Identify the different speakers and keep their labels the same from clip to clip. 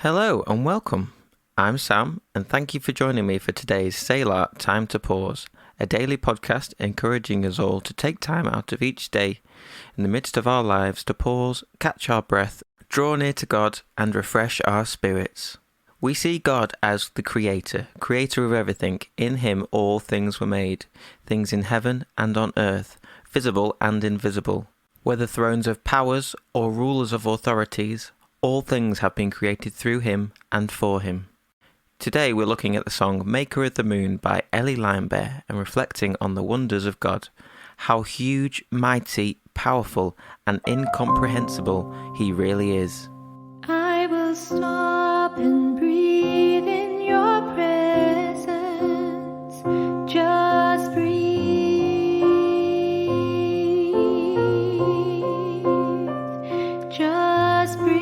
Speaker 1: Hello and welcome. I'm Sam, and thank you for joining me for today's Selah Time to Pause, a daily podcast encouraging us all to take time out of each day in the midst of our lives to pause, catch our breath, draw near to God, and refresh our spirits. We see God as the creator of everything. In him all things were made, things in heaven and on earth, visible and invisible. Whether thrones of powers or rulers of authorities, all things have been created through him and for him. Today we're looking at the song Maker of the Moon by Elle, Limebear and reflecting on the wonders of God, how huge, mighty, powerful and incomprehensible he really is.
Speaker 2: I will stop and breathe in your presence, just breathe, just breathe.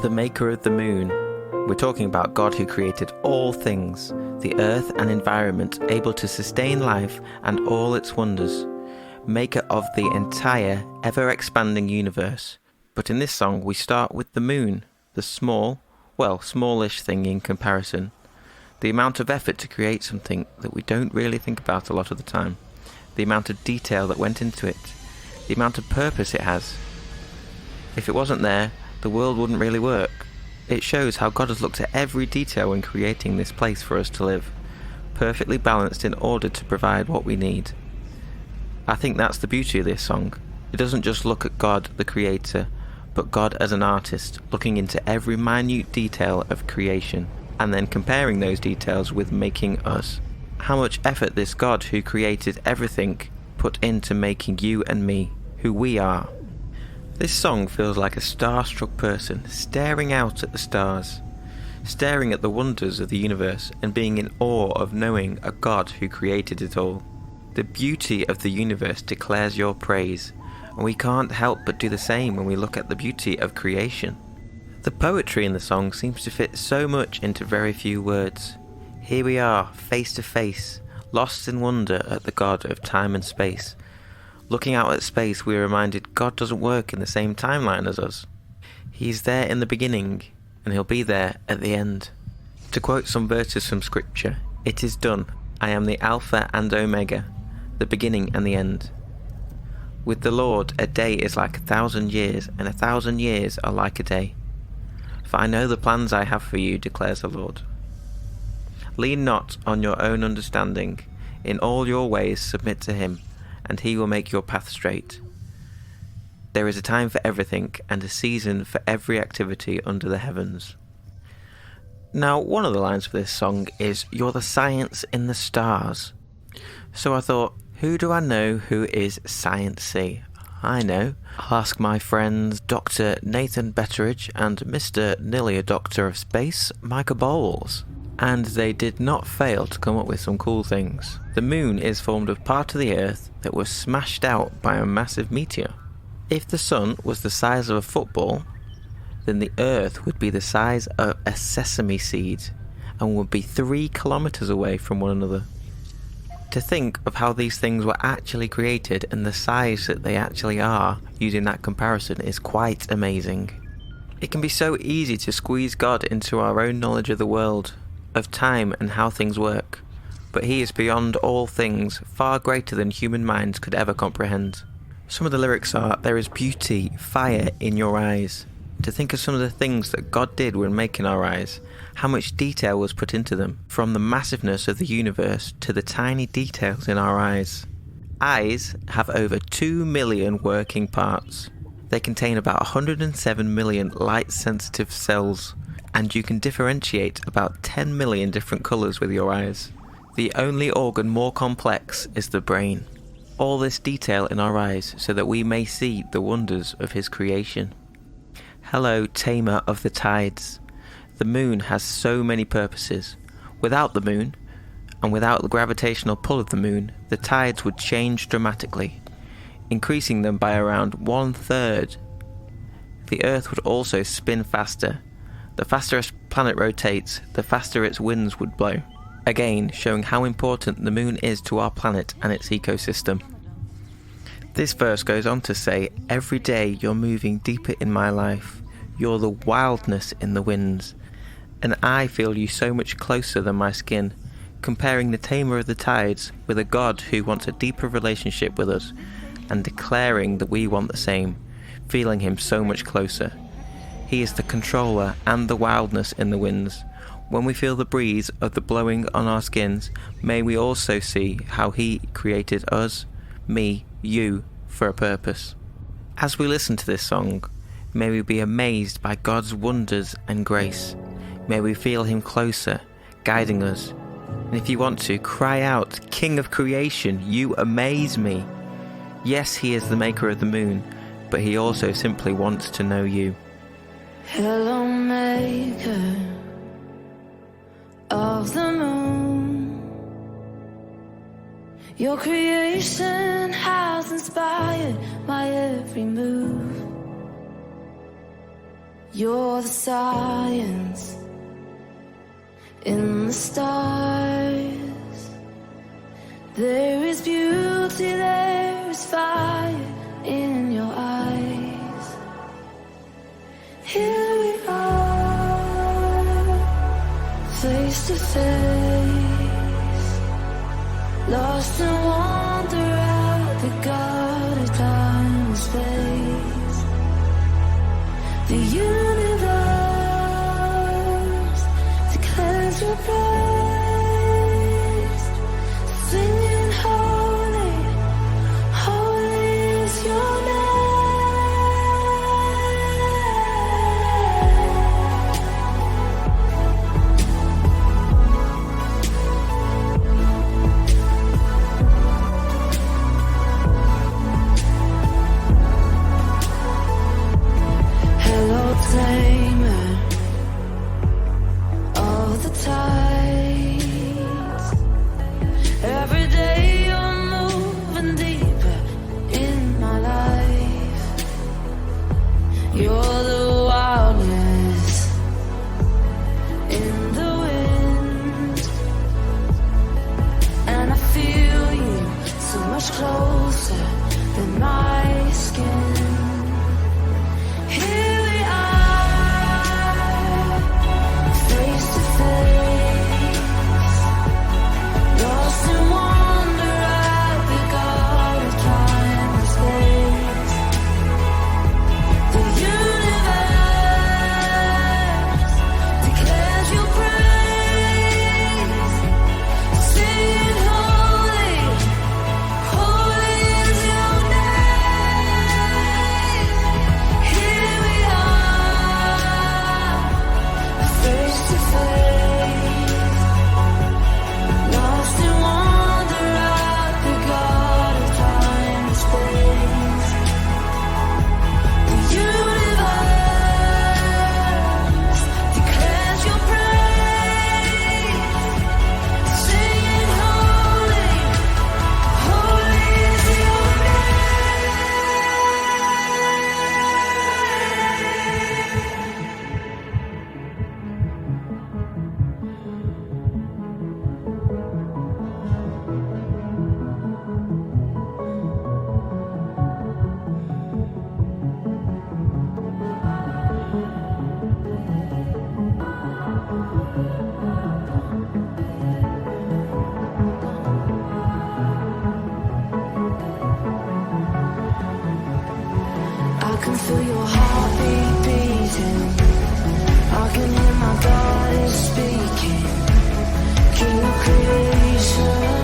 Speaker 1: The Maker of the Moon. We're talking about God who created all things, the earth and environment, able to sustain life and all its wonders, maker of the entire, ever-expanding universe. But in this song we start with the moon, the smallish thing in comparison. The amount of effort to create something that we don't really think about a lot of the time. The amount of detail that went into it. The amount of purpose it has. If it wasn't there, the world wouldn't really work. It shows how God has looked at every detail when creating this place for us to live, perfectly balanced in order to provide what we need. I think that's the beauty of this song. It doesn't just look at God, the creator, but God as an artist, looking into every minute detail of creation, and then comparing those details with making us. How much effort this God who created everything put into making you and me, who we are. This song feels like a star-struck person staring out at the stars, staring at the wonders of the universe and being in awe of knowing a God who created it all. The beauty of the universe declares your praise, and we can't help but do the same when we look at the beauty of creation. The poetry in the song seems to fit so much into very few words. Here we are, face to face, lost in wonder at the God of time and space. Looking out at space, we are reminded God doesn't work in the same timeline as us. He's there in the beginning, and he'll be there at the end. To quote some verses from scripture, "It is done. I am the Alpha and Omega, the beginning and the end. With the Lord, a day is like 1,000 years, and 1,000 years are like a day. For I know the plans I have for you, declares the Lord. Lean not on your own understanding. In all your ways submit to him, and he will make your path straight. There is a time for everything, and a season for every activity under the heavens." Now, one of the lines of this song is, "You're the science in the stars." So I thought, who do I know who is sciencey? I know. I'll ask my friends Dr. Nathan Betteridge and Mr. Nearly a Doctor of Space, Micah Bowles. And they did not fail to come up with some cool things. The moon is formed of part of the Earth that was smashed out by a massive meteor. If the sun was the size of a football, then the Earth would be the size of a sesame seed and would be 3 kilometers away from one another. To think of how these things were actually created and the size that they actually are using that comparison is quite amazing. It can be so easy to squeeze God into our own knowledge of the world, of time and how things work, but he is beyond all things, far greater than human minds could ever comprehend. Some of the lyrics are, "There is beauty, fire in your eyes." To think of some of the things that God did when making our eyes, how much detail was put into them, from the massiveness of the universe to the tiny details in our eyes. Eyes have over 2 million working parts. They contain about 107 million light-sensitive cells, and you can differentiate about 10 million different colours with your eyes. The only organ more complex is the brain. All this detail in our eyes so that we may see the wonders of his creation. Hello, tamer of the tides. The moon has so many purposes. Without the moon, and without the gravitational pull of the moon, the tides would change dramatically, increasing them by around 1/3. The Earth would also spin faster. The faster a planet rotates, the faster its winds would blow. again showing how important the moon is to our planet and its ecosystem. This verse goes on to say, "Every day you're moving deeper in my life. You're the wildness in the winds, and I feel you so much closer than my skin," comparing the tamer of the tides with a God who wants a deeper relationship with us, and declaring that we want the same, feeling him so much closer. He is the controller and the wildness in the winds. When we feel the breeze of the blowing on our skins, may we also see how he created us, me, you, for a purpose. As we listen to this song, may we be amazed by God's wonders and grace. May we feel him closer, guiding us. And if you want to, cry out, "King of creation, you amaze me." Yes, he is the maker of the moon, but he also simply wants to know you.
Speaker 2: Hello, maker of the moon. Your creation has inspired my every move. You're the science in the stars. There is beauty, there is fire in your eyes. Here we are, face to face, lost in wonder at the God of time and space. The universe declares your praise, singing holy, holy is your name. Hello, tamer of the tides. Every day you're moving deeper in my life. You're the wildness in the wind, and I feel you so much closer than my skin. Here we are, face to face, lost in wonder at the God of time and space. The universe declares your praise, singing holy, holy is your name. Here we are, face to face, lost in wonder at the God of time and space. The universe declares your praise, singing holy, holy is your I can feel your heartbeat beating. I can hear my God is speaking. King of creation.